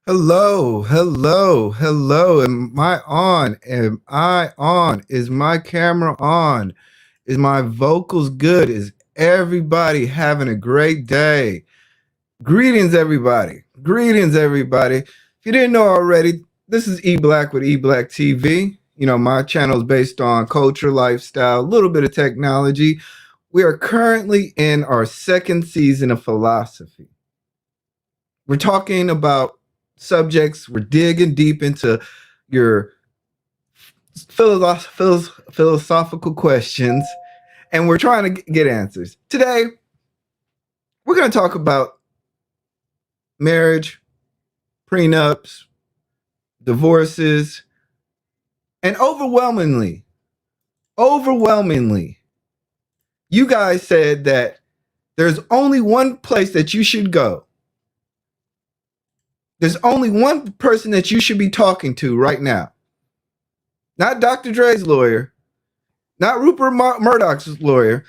Hello, hello, hello. Am I on? Am I on? Is my camera on? Is my vocals good? Is everybody having a great day? Greetings, everybody. Greetings, everybody. If you didn't know already, this is eBlack with eBlack TV. You know, my channel is based on culture, lifestyle, a little bit of technology. We are currently in our second season of philosophy. We're talking about subjects. We're digging deep into your philosophical questions, and we're trying to get answers. Today, we're going to talk about marriage, prenups, divorces, and overwhelmingly, you guys said that there's only one place that you should go. There's only one person that you should be talking to right now. Not Dr. Dre's lawyer, not Rupert Murdoch's lawyer,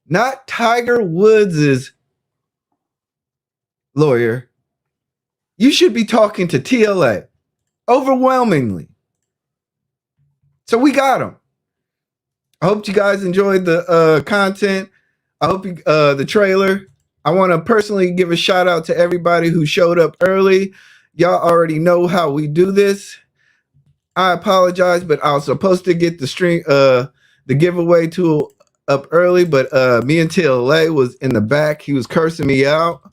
not Tiger Woods' lawyer. You should be talking to TLA overwhelmingly. So we got him. I hope you guys enjoyed the content. I hope the trailer. I want to personally give a shout out to everybody who showed up early. Y'all already know how we do this. I apologize, but I was supposed to get the giveaway tool up early, but me and TLA was in the back. He was cursing me out.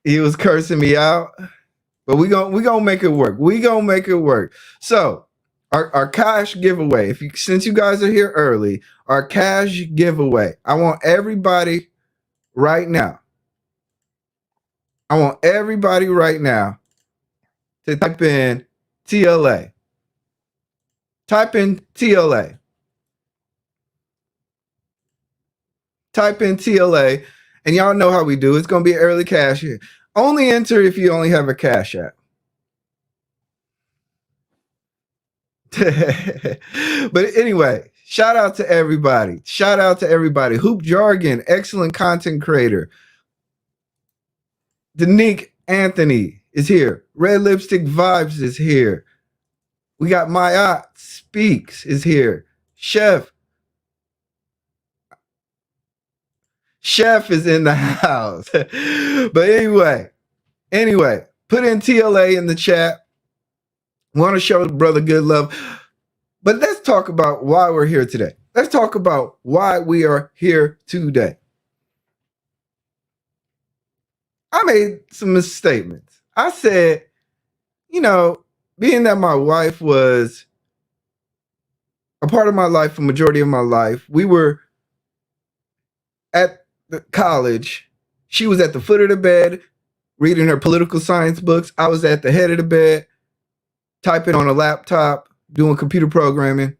But we gonna make it work. We gonna make it work. So our cash giveaway. Since you guys are here early, our cash giveaway. I want everybody right now. To type in TLA. Type in TLA. And y'all know how we do. It's gonna be early cash here. Only enter if you only have a cash app. But anyway, shout out to everybody. Hoop Jargon, excellent content creator. Danique Anthony is here. Red Lipstick Vibes is here. We got Mayat Speaks is here. Chef is in the house. But anyway, put in TLA in the chat. Want to show the brother good love. But let's talk about why we're here today. Let's talk about why we are here today. I made some misstatements. I said, being that my wife was a part of my life, a majority of my life, we were at the college. She was at the foot of the bed reading her political science books. I was at the head of the bed typing on a laptop, doing computer programming.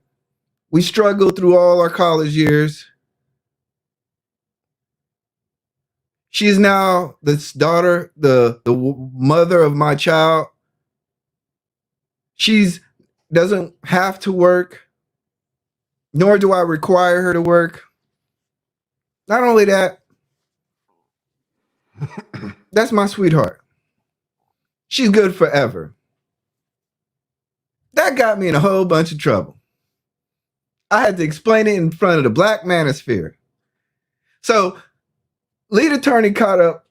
We struggled through all our college years. She is now this daughter, the mother of my child. She doesn't have to work, nor do I require her to work. Not only that, that's my sweetheart. She's good forever. That got me in a whole bunch of trouble. I had to explain it in front of the Black Manosphere. So, lead attorney caught up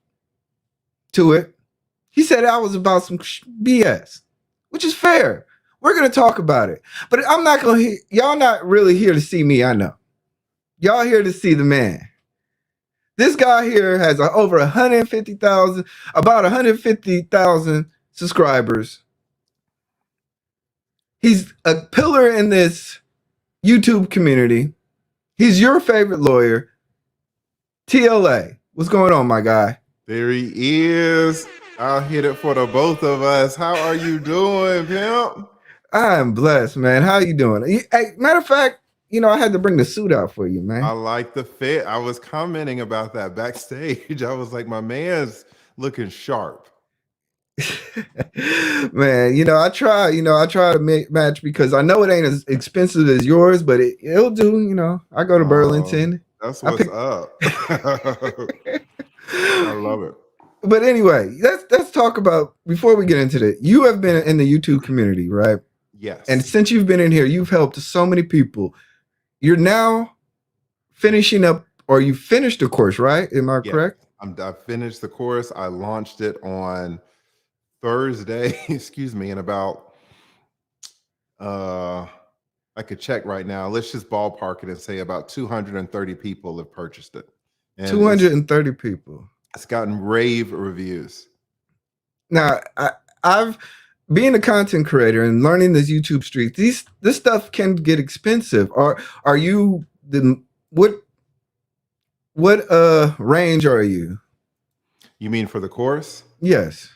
to it. He said I was about some BS, which is fair. We're going to talk about it. But I'm not going to, y'all not really here to see me, I know. Y'all here to see the man. This guy here has over 150,000 subscribers. He's a pillar in this YouTube community. He's your favorite lawyer. TLA, what's going on, my guy? There he is. I'll hit it for the both of us. How are you doing, pimp? I'm blessed, man. How you doing? Hey, matter of fact, I had to bring the suit out for you, man. I like the fit. I was commenting about that backstage. I was like, my man's looking sharp. Man, I try to match because I know it ain't as expensive as yours, but it'll do. I go to Burlington. That's what's up. I love it. But anyway, let's talk about before we get into that. You have been in the YouTube community, right? And Yes. since you've been in here, you've helped so many people. You're now finishing up, or you finished the course, right? Am I Yes. correct? I finished the course. I launched it on Thursday, excuse me, in about uh I could check right now. Let's just ballpark it and say about 230 people have purchased it. And 230 people. it's gotten rave reviews. Now, I've being a content creator and learning this YouTube street. This stuff can get expensive. Are you the what range are you? You mean for the course? Yes.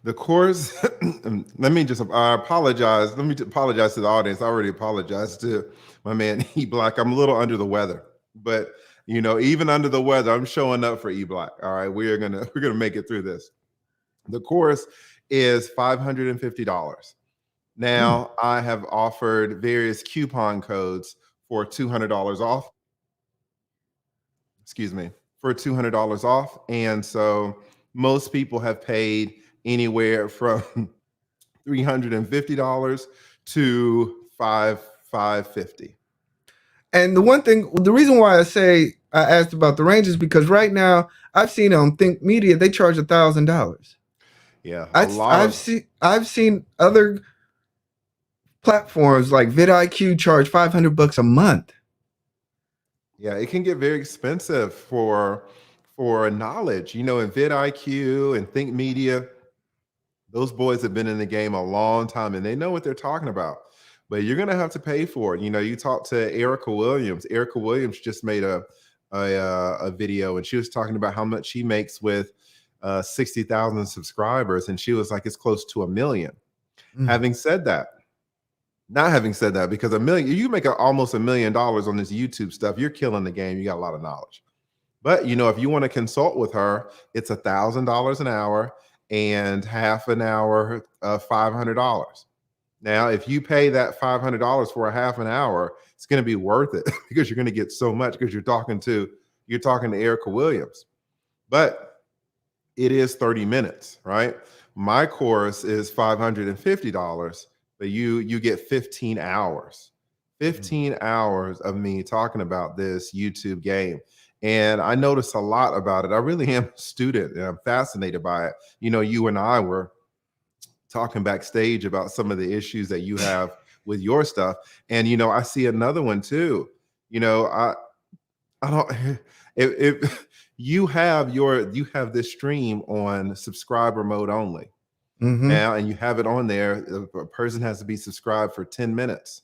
The course, let me just I apologize. Let me apologize to the audience. I already apologized to my man eBlack. I'm a little under the weather, but even under the weather, I'm showing up for eBlack. All right, we're gonna make it through this. The course is $550. Mm. Now I have offered various coupon codes for $200 off. Excuse me, for $200 off, and so most people have paid anywhere from $350 to 550. And the reason why I asked about the range is because right now I've seen on Think Media they charge $1,000. Yeah, a lot of I've seen other platforms like vidIQ charge $500 a month. yeah, it can get very expensive for knowledge. In vidIQ and Think Media, those boys have been in the game a long time and they know what they're talking about. But you're gonna have to pay for it. You talk to Erica Williams. Erica Williams just made a video and she was talking about how much she makes with 60,000 subscribers, and she was like, it's close to 1 million. Mm. Having said that, not having said that, because you make almost $1 million on this YouTube stuff, you're killing the game. You got a lot of knowledge. But if you want to consult with her, it's $1,000 an hour and half an hour of $500. Now, if you pay that $500 for a half an hour, it's going to be worth it because you're going to get so much because you're talking to Erica Williams. But it is 30 minutes, right? My course is $550, but you get 15 hours. 15 hours of me talking about this YouTube game. And I notice a lot about it. I really am a student and I'm fascinated by it. You and I were talking backstage about some of the issues that you have with your stuff. And I see another one too. I don't if you have this stream on subscriber mode only Mm-hmm. now, and you have it on there, a person has to be subscribed for 10 minutes.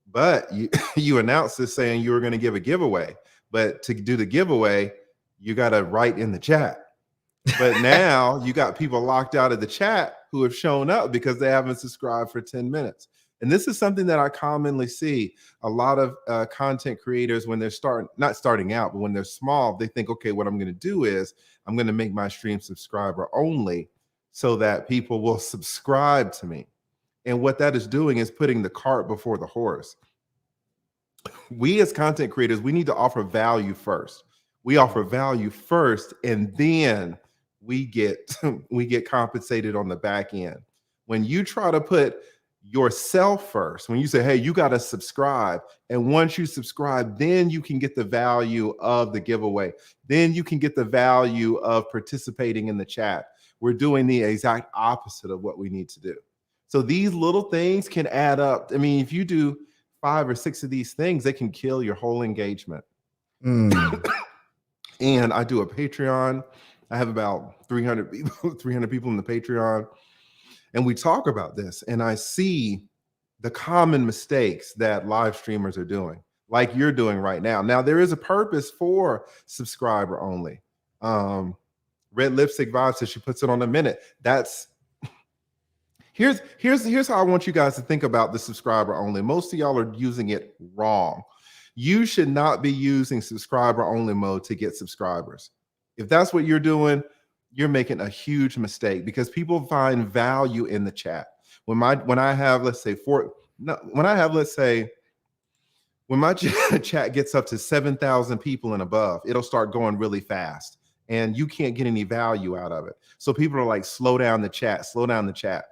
But you you announced this saying you were going to give a giveaway. But to do the giveaway, you got to write in the chat. But now you got people locked out of the chat who have shown up because they haven't subscribed for 10 minutes. And this is something that I commonly see a lot of content creators when they're not starting out, but when they're small, they think, okay, what I'm going to do is I'm going to make my stream subscriber only so that people will subscribe to me. And what that is doing is putting the cart before the horse. We as content creators, we need to offer value first. We offer value first, and then we get we get compensated on the back end. When you try to put yourself first, when you say, hey, you got to subscribe, and once you subscribe, then you can get the value of the giveaway, then you can get the value of participating in the chat. We're doing the exact opposite of what we need to do. So these little things can add up. I mean, if you do 5 or 6 of these things, they can kill your whole engagement. Mm. And I do a Patreon. I have about 300 people in the Patreon. And we talk about this, and I see the common mistakes that live streamers are doing, like you're doing right now. Now, there is a purpose for subscriber only. Red Lipstick Vibe says she puts it on a minute. Here's how I want you guys to think about the subscriber only. Most of y'all are using it wrong. You should not be using subscriber only mode to get subscribers. If that's what you're doing, you're making a huge mistake because people find value in the chat. When I have, let's say, when my chat gets up to 7,000 people and above, it'll start going really fast. and you can't get any value out of it. So people are like, slow down the chat, slow down the chat.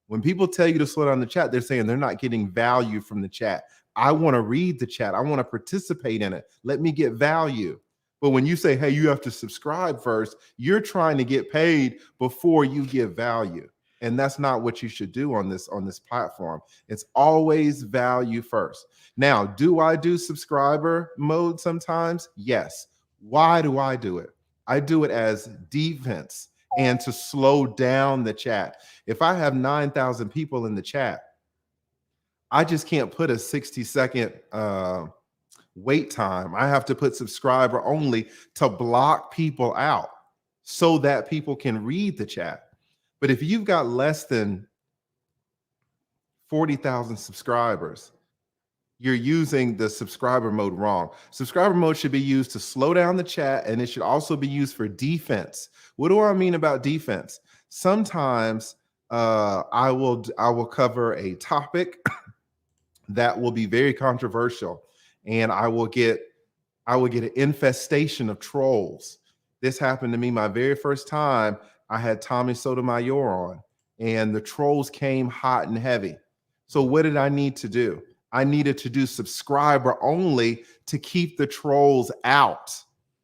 When people tell you to slow down the chat, they're saying they're not getting value from the chat. I want to read the chat. I want to participate in it. Let me get value. But when you say, hey, you have to subscribe first, you're trying to get paid before you give value. And that's not what you should do on this platform. It's always value first. Now, do I do subscriber mode sometimes? Yes. Why do I do it? I do it as defense and to slow down the chat. If I have 9,000 people in the chat, I just can't put a 60-second wait time. I have to put subscriber only to block people out so that people can read the chat. But if you've got less than 40,000 subscribers, you're using the subscriber mode wrong. Subscriber mode should be used to slow down the chat, and it should also be used for defense. What do I mean about defense? Sometimes I will cover a topic that will be very controversial, and I will get an infestation of trolls. This happened to me my very first time. I had Tommy Sotomayor on, and the trolls came hot and heavy. So what did I need to do? I needed to do subscriber only to keep the trolls out,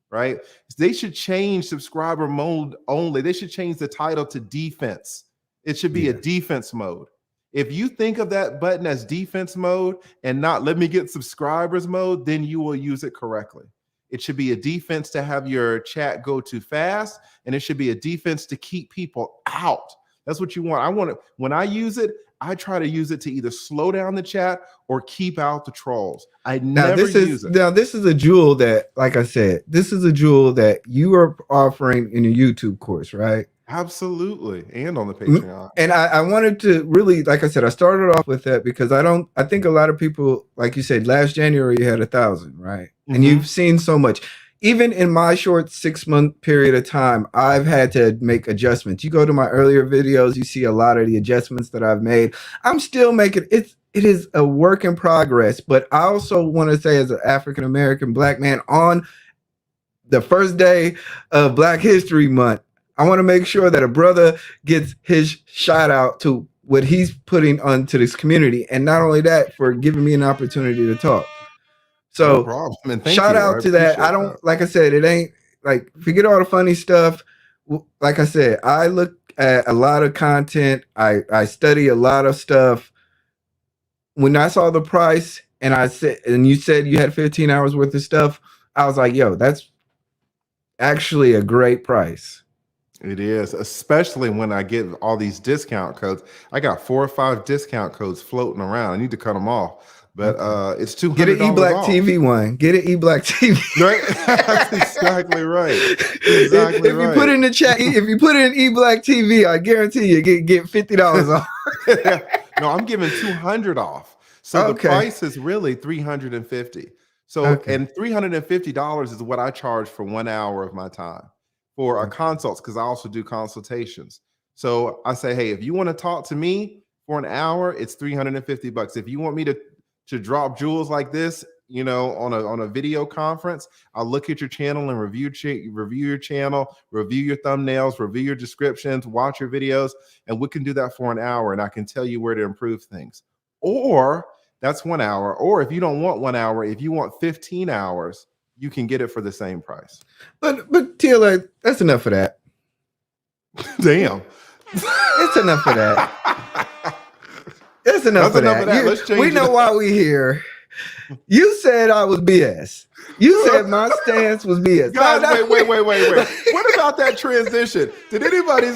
right? They should change subscriber mode only. They should change the title to defense. It should be a defense mode. If you think of that button as defense mode and not let me get subscribers mode, then you will use it correctly. It should be a defense to have your chat go too fast, and it should be a defense to keep people out. That's what you want. When I use it, I try to use it to either slow down the chat or keep out the trolls. I never use it. Now, this is a jewel that, like I said, this is a jewel that you are offering in your YouTube course, right? Absolutely. And on the Patreon. And I wanted to really, like I said, I started off with that because I think a lot of people, like you said, last January you had 1,000, right? Mm-hmm. And you've seen so much. Even in my short 6-month period of time, I've had to make adjustments. You go to my earlier videos, you see a lot of the adjustments that I've made. I'm still making it is a work in progress, but I also want to say, as an African-American Black man on the first day of Black History Month, I want to make sure that a brother gets his shout out to what he's putting onto this community. And not only that, for giving me an opportunity to talk. So no problem. And shout out to that. I don't, like I said, it ain't like, forget all the funny stuff. Like I said, I look at a lot of content. I study a lot of stuff. When I saw the price and you said you had 15 hours worth of stuff, I was like, yo, that's actually a great price. It is, especially when I get all these discount codes. I got 4 or 5 discount codes floating around. I need to cut them off, but it's $200. Get an eBlack TV one. Get an eBlack TV. Right? That's exactly right. Exactly if you put in the chat, if you put in eBlack TV, I guarantee you get $50 off. No, I'm giving 200 off. So the price is really $350. So and $350 is what I charge for 1 hour of my time for our consults, because I also do consultations. So I say, hey, if you want to talk to me for an hour, it's $350. If you want me to drop jewels like this, you know, on a video conference, I'll look at your channel and review your channel, review your thumbnails, review your descriptions, watch your videos, and we can do that for an hour, and I can tell you where to improve things. Or that's 1 hour. Or if you don't want 1 hour, if you want 15 hours, you can get it for the same price. But TLA, that's enough of that. Damn. It's enough of that. It's enough of that. Let's change we know why we here. You said I was BS. You said my stance was BS. Guys, wait. What about that transition? Did anybody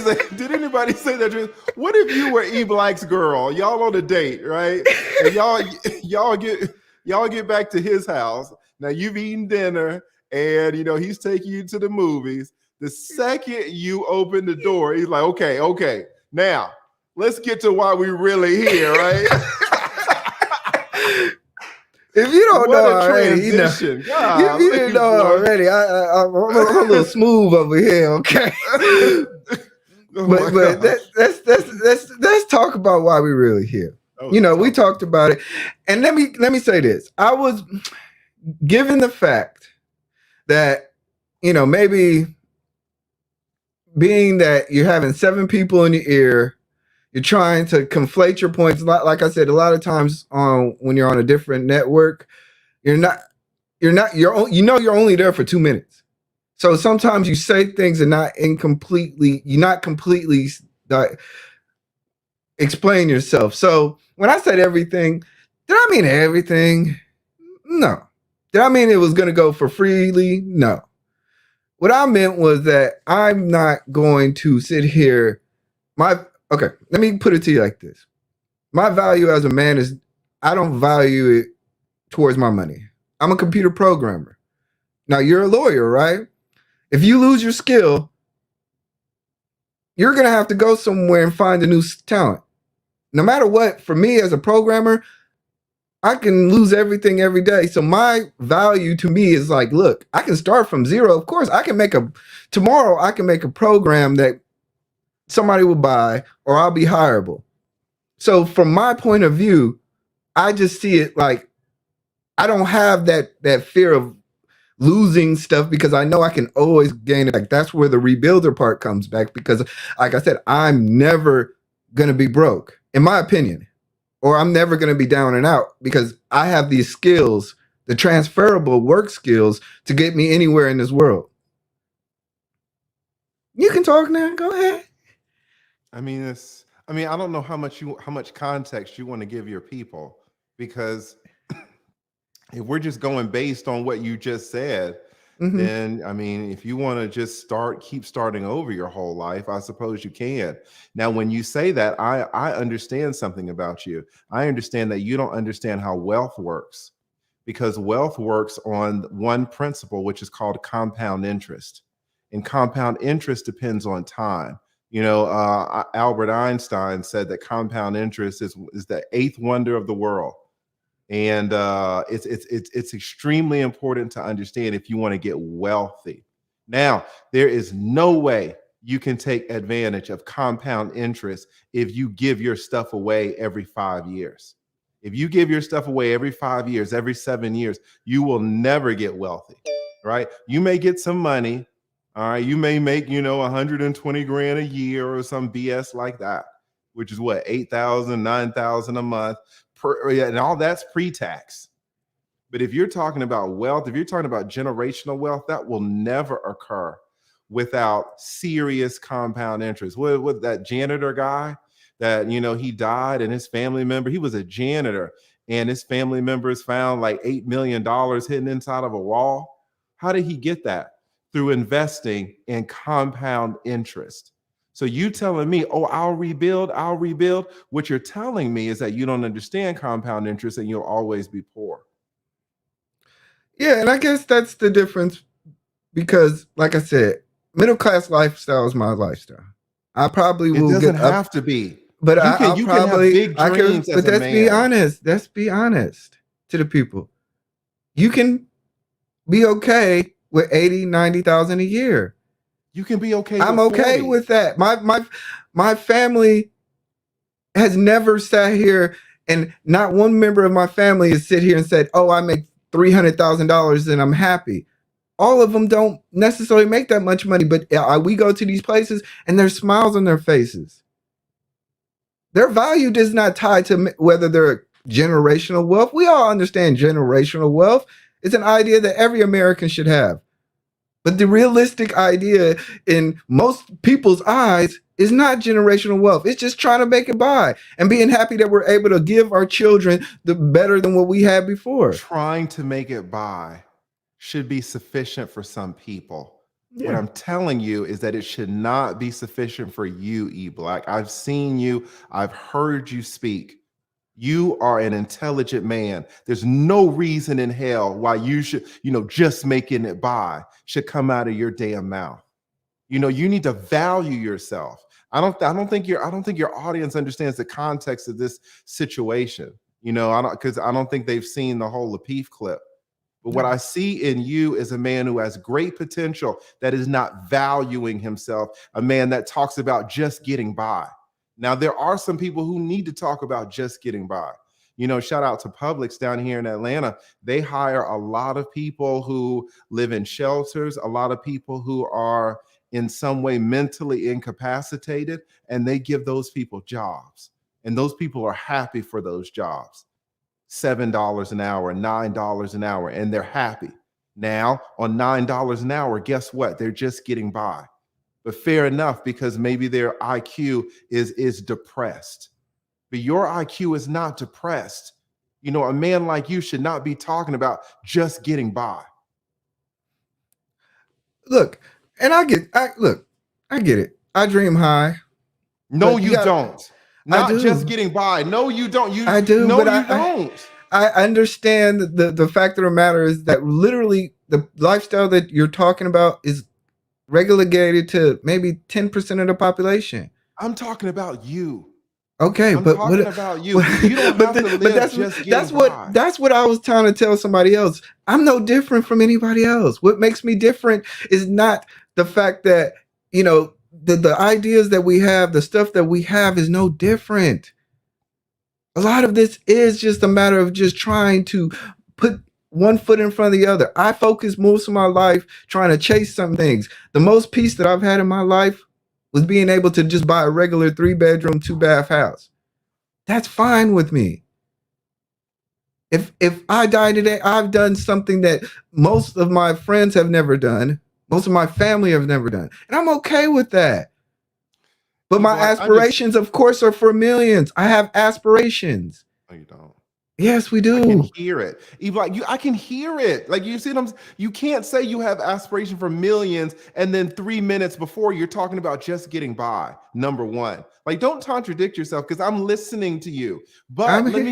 say that? What if you were eBlack's girl? Y'all on a date, right? And y'all get back to his house. Now you've eaten dinner, and you know he's taking you to the movies. The second you open the door, he's like, okay, now let's get to why we really here, right? If you don't know already, you know. If you didn't know already, I'm a little smooth over here, okay? but let's talk about why we really here. You know, we talked about it, and let me say this: I was given the fact that, you know, maybe being that you're having 7 people in your ear, you're trying to conflate your points. Like I said, a lot of times on when you're on a different network, you're not you're only there for 2 minutes. So sometimes you say things and you're not completely explain yourself. So when I said everything, did I mean everything? No. Did I mean it was going to go for freely? No. What I meant was that I'm not going to sit here. My Okay, let me put it to you like this. My value as a man is I don't value it towards my money. I'm a computer programmer. Now you're a lawyer, right? If you lose your skill, you're going to have to go somewhere and find a new talent. No matter what, for me as a programmer, I can lose everything every day. So my value to me is like, look, I can start from zero. Of course, tomorrow I can make a program that somebody will buy or I'll be hireable. So from my point of view, I just see it like I don't have that fear of losing stuff because I know I can always gain it back. That's where the rebuilder part comes back because like I said, I'm never going to be broke in my opinion, or I'm never going to be down and out because I have these skills, the transferable work skills to get me anywhere in this world. You can talk now. Go ahead. I don't know how much context you want to give your people, because if we're just going based on what you just said, then if you want to just keep starting over your whole life, I suppose you can. Now, when you say that, I understand something about you. I understand that you don't understand how wealth works, because wealth works on one principle, which is called compound interest. And compound interest depends on time. Albert Einstein said that compound interest is the eighth wonder of the world. And it's extremely important to understand if you want to get wealthy. Now, there is no way you can take advantage of compound interest if you give your stuff away every 5 years. If you give your stuff away every 5 years, every 7 years, you will never get wealthy, right? You may get some money. All right. You may make, 120 grand a year or some BS like that, which is what, 8,000, 9,000 a month. And all that's pre-tax. But if you're talking about wealth, if you're talking about generational wealth, that will never occur without serious compound interest. With that janitor guy that, he died and his family member, he was a janitor and his family members found like $8 million hidden inside of a wall. How did he get that? Through investing in compound interest. So you telling me, oh, I'll rebuild. What you're telling me is that you don't understand compound interest and you'll always be poor. Yeah, and I guess that's the difference because, like I said, middle class lifestyle is my lifestyle. I probably will It doesn't get up, have to be. but You can have big dreams as But a let's be man. honest. Let's be honest to the people. You can be okay with 80, 90,000 a year. You can be okay. I'm with okay 40. with that. My family has never sat here, and not one member of my family has sit here and said, "Oh, I make $300,000 and I'm happy." All of them don't necessarily make that much money, but we go to these places and there's smiles on their faces. Their value does not tie to whether they're generational wealth. We all understand generational wealth. It's an idea that every American should have. But the realistic idea in most people's eyes is not generational wealth. It's just trying to make it by and being happy that we're able to give our children the better than what we had before. Trying to make it by should be sufficient for some people. Yeah. What I'm telling you is that it should not be sufficient for you, eBlack. I've seen you, I've heard you speak. You are an intelligent man. There's no reason in hell why you should, just making it by should come out of your damn mouth. You need to value yourself. I don't think your audience understands the context of this situation. I don't think they've seen the whole Lapeef clip. But what I see in you is a man who has great potential that is not valuing himself, a man that talks about just getting by. Now, there are some people who need to talk about just getting by. Shout out to Publix down here in Atlanta. They hire a lot of people who live in shelters, a lot of people who are in some way mentally incapacitated, and they give those people jobs. And those people are happy for those jobs. $7 an hour, $9 an hour, and they're happy. Now, on $9 an hour, guess what? They're just getting by. But fair enough, because maybe their IQ is depressed. But your IQ is not depressed. You know, a man like you should not be talking about just getting by. Look, and I get it. I dream high. No, you don't. I Not do. just getting by. No, you don't. I do, no, but you don't. I understand the fact of the matter is that literally the lifestyle that you're talking about is relegated to maybe 10% of the population. I'm talking about you. Okay, I'm but talking about you. You don't have to live just getting by. That's what I was trying to tell somebody else. I'm no different from anybody else. What makes me different is not the fact that, you know, the ideas that we have, the stuff that we have is no different. A lot of this is just a matter of just trying to put one foot in front of the other. I focus most of my life trying to chase some things. The most peace that I've had in my life was being able to just buy a regular 3-bedroom, 2-bath house. That's fine with me. If I die today, I've done something that most of my friends have never done. Most of my family have never done. And I'm okay with that. But my aspirations, of course, are for millions. I have aspirations. No, you don't. Yes, we do. I can hear it. I can hear it. Like, you see what you can't say you have aspiration for millions and then 3 minutes before you're talking about just getting by. Number one. Like, don't contradict yourself, because I'm listening to you. But let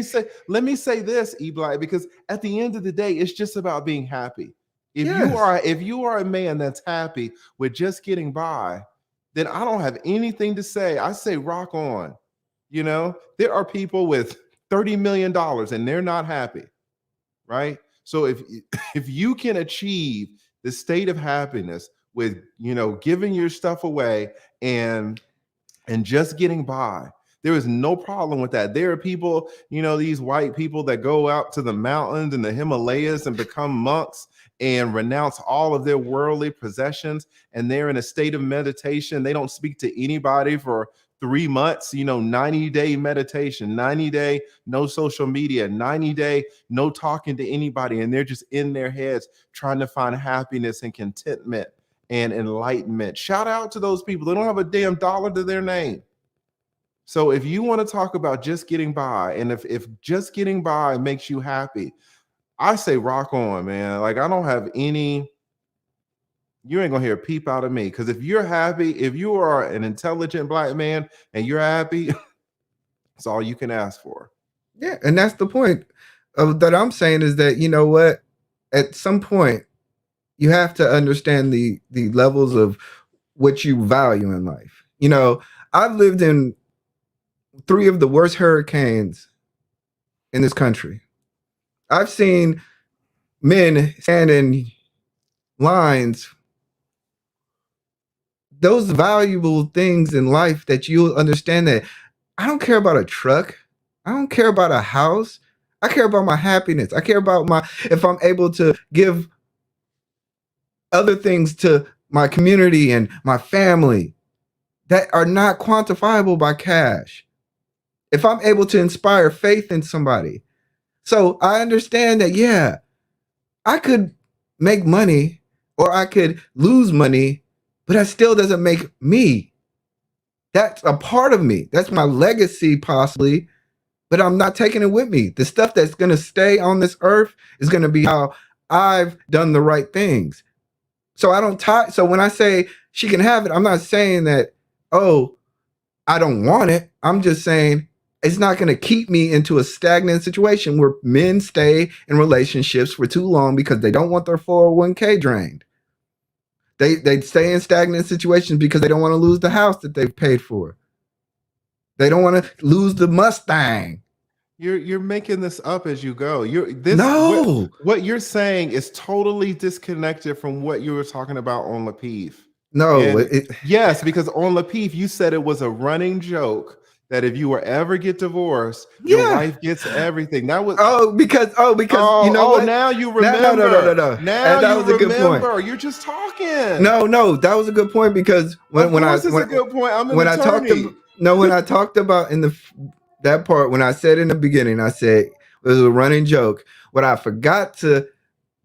me say this, eBlack, because at the end of the day, it's just about being happy. If you are a man that's happy with just getting by, then I don't have anything to say. I say rock on. You know, there are people with $30 million and they're not happy, right? So if you can achieve the state of happiness with, you know, giving your stuff away and just getting by, there is no problem with that. There are people, you know, these white people that go out to the mountains and the Himalayas and become monks and renounce all of their worldly possessions, and they're in a state of meditation. They don't speak to anybody for 3 months, you know, 90-day meditation, 90-day no social media, 90-day no talking to anybody. And they're just in their heads trying to find happiness and contentment and enlightenment. Shout out to those people. They don't have a damn dollar to their name. So if you want to talk about just getting by, and if just getting by makes you happy, I say rock on, man. Like, I don't have any, you ain't gonna hear a peep out of me. Because if you're happy, if you are an intelligent Black man and you're happy, it's all you can ask for. Yeah, and that's the point that I'm saying, is that, you know what, at some point you have to understand the levels of what you value in life. You know, I've lived in 3 of the worst hurricanes in this country. I've seen men stand in lines. Those valuable things in life that you'll understand that I don't care about a truck. I don't care about a house. I care about my happiness. I care about if I'm able to give other things to my community and my family that are not quantifiable by cash. If I'm able to inspire faith in somebody. So I understand that, yeah, I could make money or I could lose money, but that still doesn't make me. That's a part of me. That's my legacy, possibly, but I'm not taking it with me. The stuff that's going to stay on this earth is going to be how I've done the right things. So I don't tie. So when I say she can have it, I'm not saying that, oh, I don't want it. I'm just saying it's not going to keep me into a stagnant situation where men stay in relationships for too long because they don't want their 401k drained. They stay in stagnant situations because they don't want to lose the house that they've paid for. They don't want to lose the Mustang. You're making this up as you go. No. What you're saying is totally disconnected from what you were talking about on Lapeef. No. Yes, because on Lapeef, you said it was a running joke that if you were ever get divorced, your Yeah. wife gets everything. That was Because you know what? now you No. remember. Now And that you was a good point. remember. You're just talking. No, that was a good point because Of course, it's a good point. I'm an when I talked attorney. about when I talked about in that part when I said in the beginning, I said it was a running joke. What I forgot to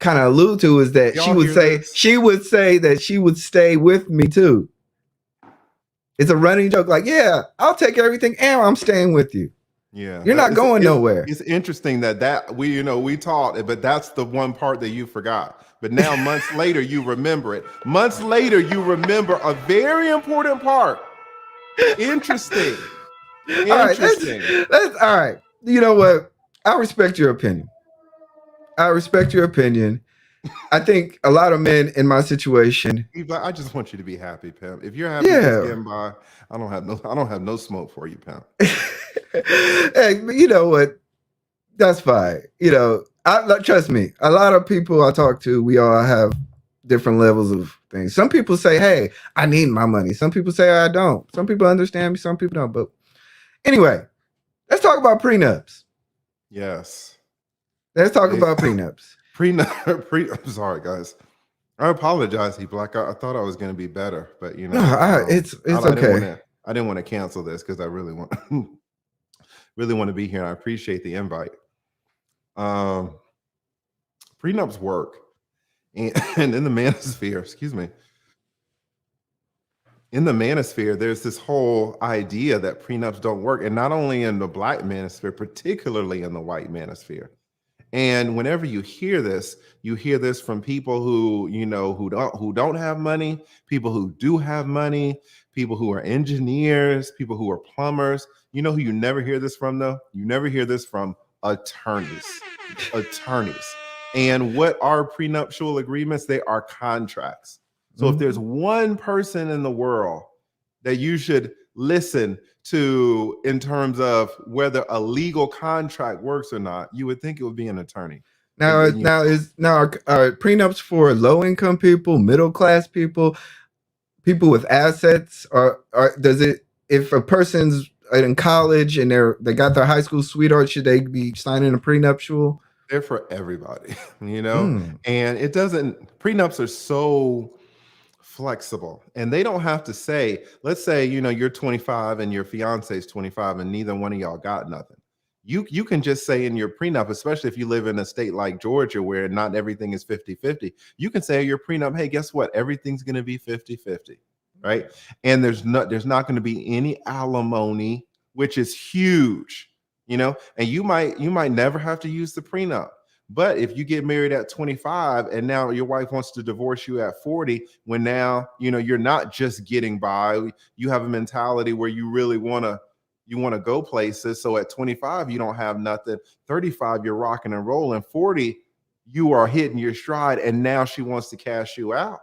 kind of allude to is that Y'all hear this? she would say that she would stay with me too. It's a running joke, like, yeah, I'll take everything and I'm staying with you. Yeah, You're not going nowhere. it's interesting that we taught it, but that's the one part that you forgot. But now months later, you remember it. Months later, you remember a very important part. Interesting. All right, let's all right. You know what? I respect your opinion. I respect your opinion. I think a lot of men in my situation, Eva, I just want you to be happy, Pimp. If you're happy just yeah. getting by, I don't have no smoke for you, Pimp. Hey, but you know what? That's fine. You know, trust me. A lot of people I talk to, we all have different levels of things. Some people say, "Hey, I need my money." Some people say, "I don't." Some people understand me. Some people don't. But anyway, let's talk about prenups. Yes. Let's talk about prenups. I'm sorry, guys. I apologize, eBlack. I thought I was going to be better, but you know, No, it's okay. I didn't want to cancel this because I really want really want to be here. And I appreciate the invite. Um, Prenups work, and in the manosphere, excuse me, in the manosphere, there's this whole idea that prenups don't work, and not only in the Black manosphere, particularly in the white manosphere. And whenever you hear this from people who, you know, who don't have money, people who do have money, people who are engineers, people who are plumbers. You know who you never hear this from though? You never hear this from attorneys. Attorneys. And what are prenuptial agreements? They are contracts. So if there's one person in the world that you should listen to in terms of whether a legal contract works or not, you would think it would be an attorney. Now, And you, are prenups for low income people, middle class people, people with assets, or does it? If a person's in college and they got their high school sweetheart, should they be signing a prenuptial? they're for everybody, you know. And it doesn't. Prenups are so flexible, and they don't have to say. Let's say you know you're 25 and your fiance is 25, and neither one of y'all got nothing. You can just say in your prenup, especially if you live in a state like Georgia where not everything is 50-50, you can say your prenup, hey, guess what? Everything's going to be 50-50, right? And there's not going to be any alimony, which is huge, you know, and you might never have to use the prenup. But if you get married at 25 and now your wife wants to divorce you at 40, when now, you know, you're not just getting by, you have a mentality where you really want to go places. So at 25, you don't have nothing. 35, you're rocking and rolling. 40, you are hitting your stride. And now she wants to cash you out.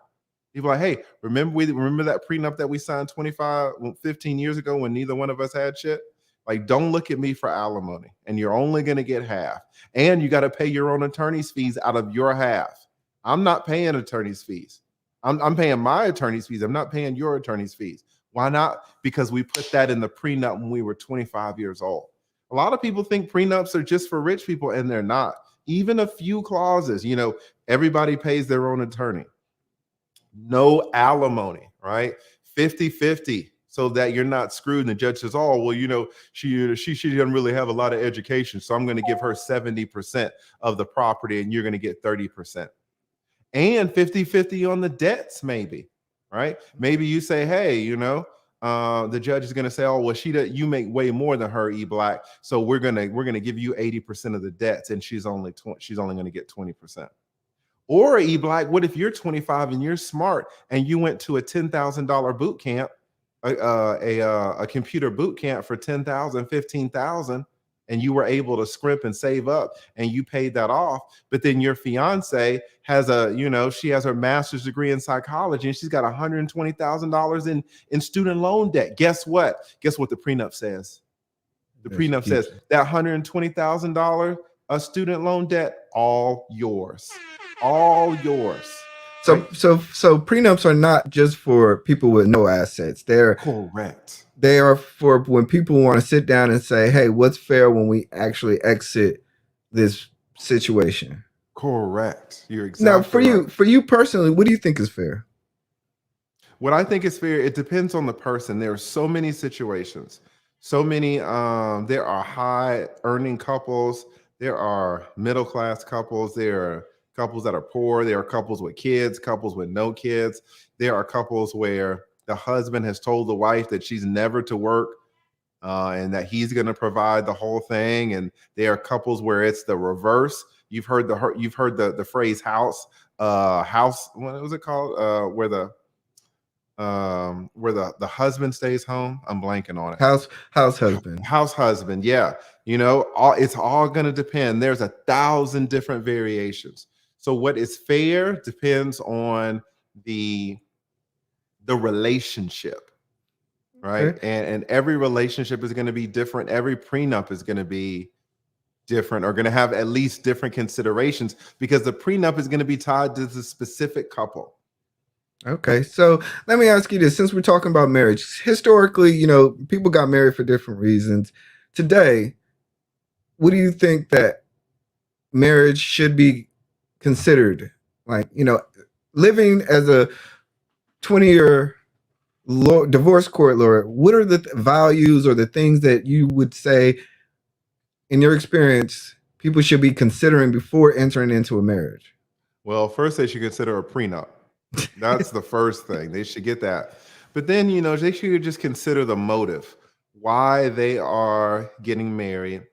People are like, hey, remember that prenup that we signed 15 years ago when neither one of us had shit? Like, don't look at me for alimony. And you're only going to get half. And you got to pay your own attorney's fees out of your half. I'm not paying attorney's fees. I'm paying my attorney's fees. I'm not paying your attorney's fees. Why not? Because we put that in the prenup when we were 25 years old. A lot of people think prenups are just for rich people, and they're not. Even a few clauses, you know, everybody pays their own attorney. No alimony, right? 50-50, so that you're not screwed. And the judge says, oh, well, you know, she doesn't really have a lot of education, so I'm going to give her 70% of the property and you're going to get 30%. And 50-50 on the debts, maybe, right? Maybe you say, hey, you know, the judge is going to say, oh, well, you make way more than her, eBlack, so we're gonna give you 80% of the debts, and she's only going to get 20%. Or eBlack, what if you're 25 and you're smart and you went to a $10,000 boot camp, a computer boot camp for 10,000, 15,000, and you were able to scrimp and save up and you paid that off. But then your fiance has she has her master's degree in psychology and she's got $120,000 in student loan debt. Guess what? Guess what the prenup says? The prenup says that $120,000 student loan debt, all yours. All yours. So prenups are not just for people with no assets. Correct. they are for when people want to sit down and say, hey, what's fair when we actually exit this situation? Correct. You're Now, exactly right. for you personally, what do you think is fair? What I think is fair, it depends on the person. There are so many situations, so many. There are high earning couples, there are middle class couples, there are couples that are poor, there are couples with kids, couples with no kids. There are couples where the husband has told the wife that she's never to work, and that he's going to provide the whole thing. And there are couples where it's the reverse. You've heard the phrase house. What was it called? Where the husband stays home. I'm blanking on it. House husband. House husband. Yeah. It's all going to depend. There's 1,000 different variations. So what is fair depends on the relationship, right? Okay. And every relationship is going to be different. Every prenup is going to be different, or going to have at least different considerations, because the prenup is going to be tied to the specific couple. Okay, so let me ask you this: since we're talking about marriage, historically, people got married for different reasons. Today, what do you think that marriage should be considered? Like, living as a 20-year divorce court lawyer, what are the values or the things that you would say, in your experience, people should be considering before entering into a marriage? Well, first they should consider a prenup. That's the first thing. They should get that. But then, they should just consider the motive, why they are getting married.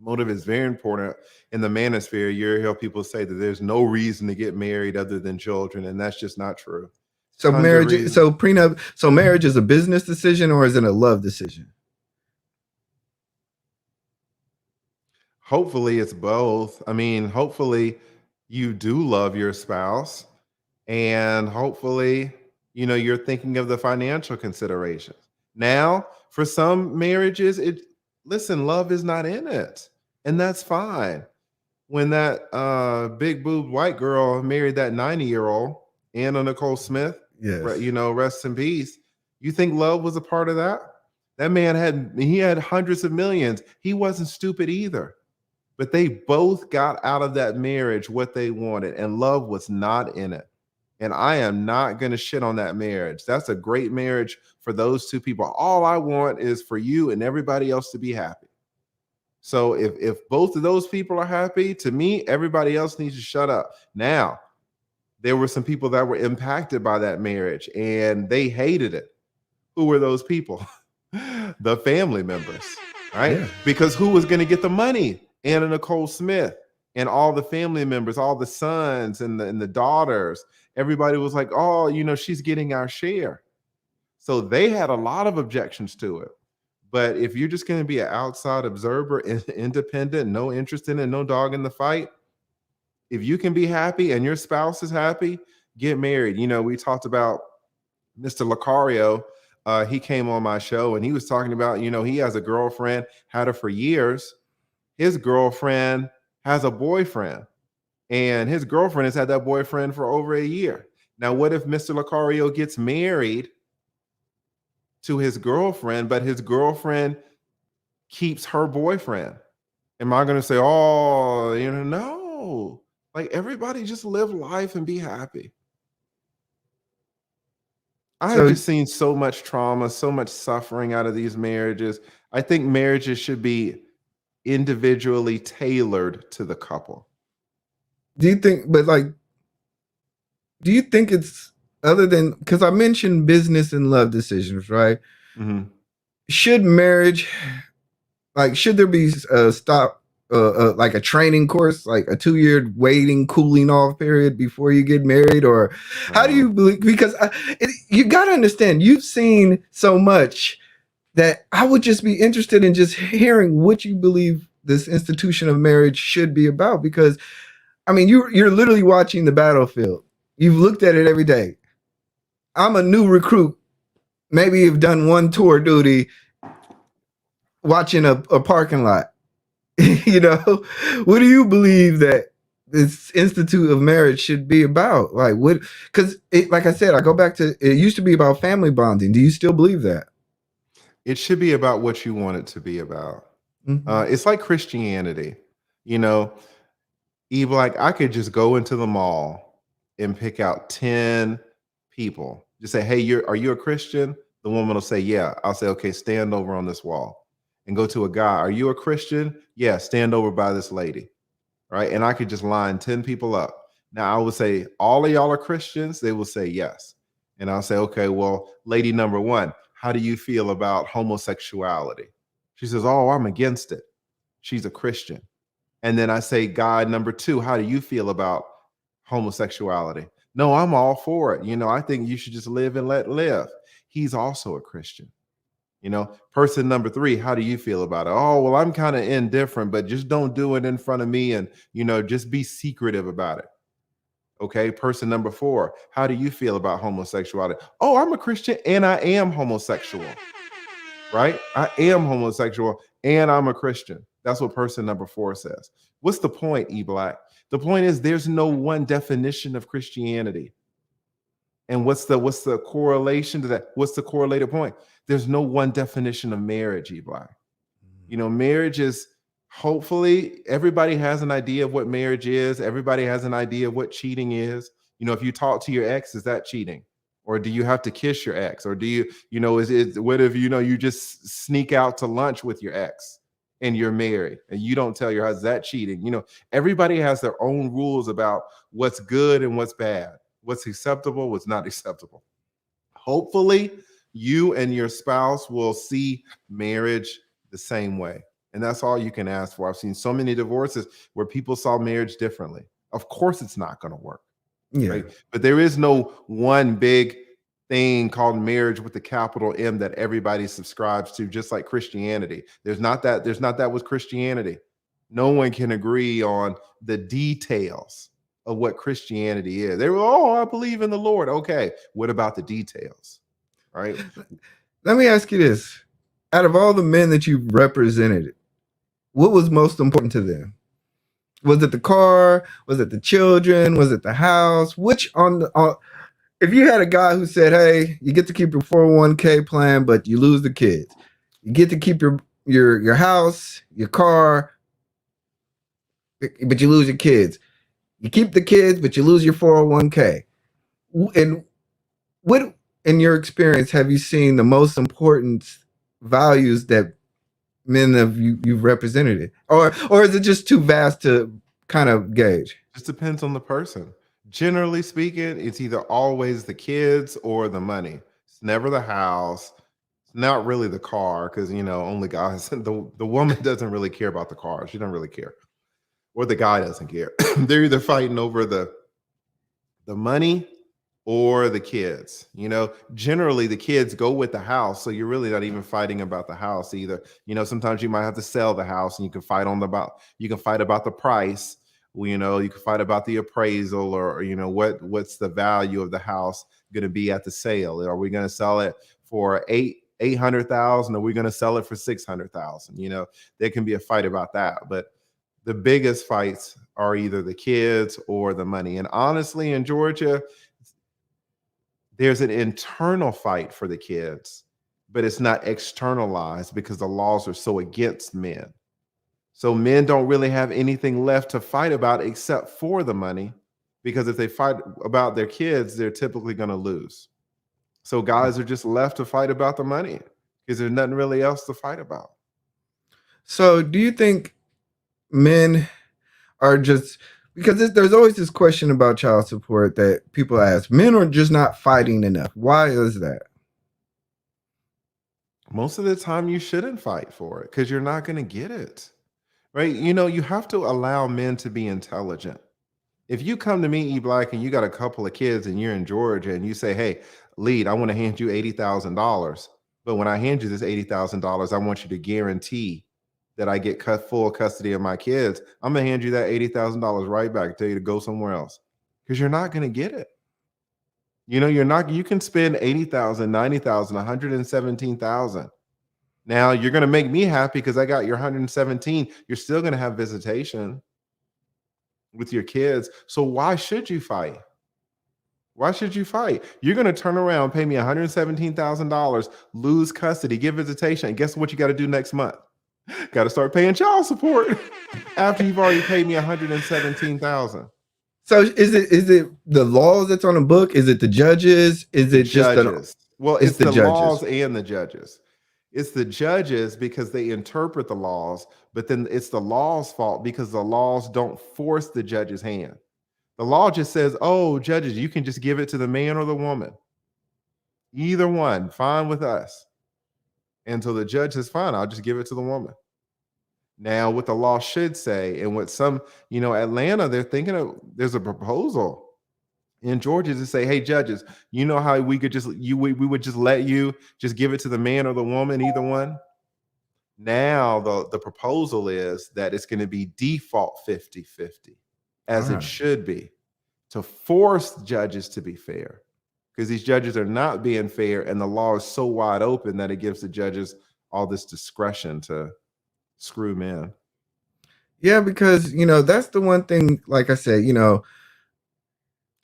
Motive is very important. In the manosphere, you hear people say that there's no reason to get married other than children, and that's just not true. So Tons of marriage, reasons. so prenup, so marriage is a business decision, or is it a love decision? Hopefully it's both. I mean, hopefully you do love your spouse, and hopefully, you're thinking of the financial considerations. Now, for some marriages, listen, love is not in it, and that's fine. When that big boobed white girl married that 90-year-old, Anna Nicole Smith, Yes. rest in peace. You think love was a part of that? That man had hundreds of millions. He wasn't stupid either. But they both got out of that marriage what they wanted, and love was not in it. And I am not going to shit on that marriage. That's a great marriage for those two people. All I want is for you and everybody else to be happy. So if both of those people are happy, to me, everybody else needs to shut up. Now, there were some people that were impacted by that marriage and they hated it. Who were those people? The family members, right? Yeah. Because who was going to get the money? Anna Nicole Smith and all the family members, all the sons and the daughters. Everybody was like, oh, she's getting our share. So they had a lot of objections to it. But if you're just going to be an outside observer, independent, no interest in it, no dog in the fight, if you can be happy and your spouse is happy, get married. We talked about Mr. Lucario. He came on my show and he was talking about, he has a girlfriend, had her for years. His girlfriend has a boyfriend, and his girlfriend has had that boyfriend for over a year. Now, what if Mr. Lucario gets married to his girlfriend, but his girlfriend keeps her boyfriend? Am I going to say, oh, no, like everybody just live life and be happy? I have just seen so much trauma, so much suffering out of these marriages. I think marriages should be individually tailored to the couple. Do you think, do you think it's, other than, because I mentioned business and love decisions, right? Mm-hmm. Should marriage, should there be like a training course, like a 2-year waiting, cooling off period before you get married? Or how do you believe? Because you got to understand, you've seen so much that I would just be interested in just hearing what you believe this institution of marriage should be about. Because, I mean, you're literally watching the battlefield. You've looked at it every day. I'm a new recruit. Maybe you've done one tour duty watching a parking lot. What do you believe that this institute of marriage should be about? Like, what? Because, like I said, I go back to, it used to be about family bonding. Do you still believe that? It should be about what you want it to be about. Mhm. It's like Christianity. You know, eBlack, I could just go into the mall and pick out 10 people. Just say, hey, are you a Christian? The woman will say, yeah. I'll say, okay, stand over on this wall. And go to a guy, are you a Christian? Yeah, stand over by this lady. Right. And I could just line 10 people up. Now I would say, all of y'all are Christians? They will say yes. And I'll say, okay, well, lady number one, how do you feel about homosexuality? She says, oh, I'm against it. She's a Christian. And then I say, guy number two, how do you feel about homosexuality? No, I'm all for it. I think you should just live and let live. He's also a Christian. Person number three, how do you feel about it? Oh, well, I'm kind of indifferent, but just don't do it in front of me, and just be secretive about it. Okay. Person number four, how do you feel about homosexuality? Oh, I'm a Christian and I am homosexual. Right? I am homosexual and I'm a Christian. That's what person number four says. What's the point, eBlack? The point is there's no one definition of Christianity. And what's the correlation to that? What's the correlated point? There's no one definition of marriage, eBlack. Marriage is, hopefully everybody has an idea of what marriage is. Everybody has an idea of what cheating is. If you talk to your ex, is that cheating? Or do you have to kiss your ex? Or do is it, what if, you just sneak out to lunch with your ex and you're married and you don't tell your husband, is that cheating? Everybody has their own rules about what's good and what's bad, what's acceptable, what's not acceptable. Hopefully you and your spouse will see marriage the same way. And that's all you can ask for. I've seen so many divorces where people saw marriage differently. Of course, it's not going to work. Yeah. Right. But there is no one big thing called marriage with the capital M that everybody subscribes to, just like Christianity. There's not that with Christianity. No one can agree on the details of what Christianity is. They were, oh, I believe in the Lord. Okay. What about the details? Right. Let me ask you this. Out of all the men that you've represented, what was most important to them? Was it the car? Was it the children? Was it the house? Which if you had a guy who said, hey, you get to keep your 401k plan, but you lose the kids. You get to keep your house, your car, but you lose your kids. You keep the kids, but you lose your 401k. And what, in your experience, have you seen the most important values that men of you've represented it, or is it just too vast to kind of gauge? Just depends on the person. Generally speaking, it's either always the kids or the money. It's never the house. It's not really the car, because only guys. The woman doesn't really care about the car. She doesn't really care, or the guy doesn't care. They're either fighting over the money or the kids. Generally the kids go with the house, so you're really not even fighting about the house either. Sometimes you might have to sell the house and you can fight about the price. You can fight about the appraisal, or what's the value of the house going to be at the sale. Are we going to sell it for 800,000? Are we going to sell it for 600,000? There can be a fight about that, but the biggest fights are either the kids or the money. And honestly, in Georgia, there's an internal fight for the kids, but it's not externalized because the laws are so against men. So men don't really have anything left to fight about except for the money, because if they fight about their kids, they're typically going to lose. So guys are just left to fight about the money because there's nothing really else to fight about. So do you think men are just, because there's always this question about child support that people ask, men are just not fighting enough? Why is that? Most of the time you shouldn't fight for it because you're not going to get it. Right? You have to allow men to be intelligent. If you come to me, eBlack, and you got a couple of kids and you're in Georgia and you say, hey, lead, I want to hand you $80,000. But when I hand you this $80,000, I want you to guarantee that I get full custody of my kids. I'm going to hand you that $80,000 right back, tell you to go somewhere else, because you're not going to get it. You can spend 80,000, 90,000, 117,000. Now you're going to make me happy because I got your 117. You're still going to have visitation with your kids. So why should you fight? Why should you fight? You're going to turn around, pay me $117,000, lose custody, give visitation, and guess what you got to do next month? Got to start paying child support after you've already paid me $117,000. So is it the laws that's on the book? Is it the judges? Is The it just an judges. Well, it's it's the the judges? laws and the judges. It's the judges because they interpret the laws, but then it's the law's fault because the laws don't force the judge's hand. The law just says, oh, judges, you can just give it to the man or the woman. Either one, fine with us. And so the judge says, fine, I'll just give it to the woman. Now, what the law should say, and what some, Atlanta, they're thinking of, there's a proposal in Georgia to say, hey, judges, you know how we could we would just let you just give it to the man or the woman, either one. Now, the proposal is that it's going to be default 50-50, as it should be, to force judges to be fair, because these judges are not being fair, and the law is so wide open that it gives the judges all this discretion to screw men. Yeah, because that's the one thing. Like I said,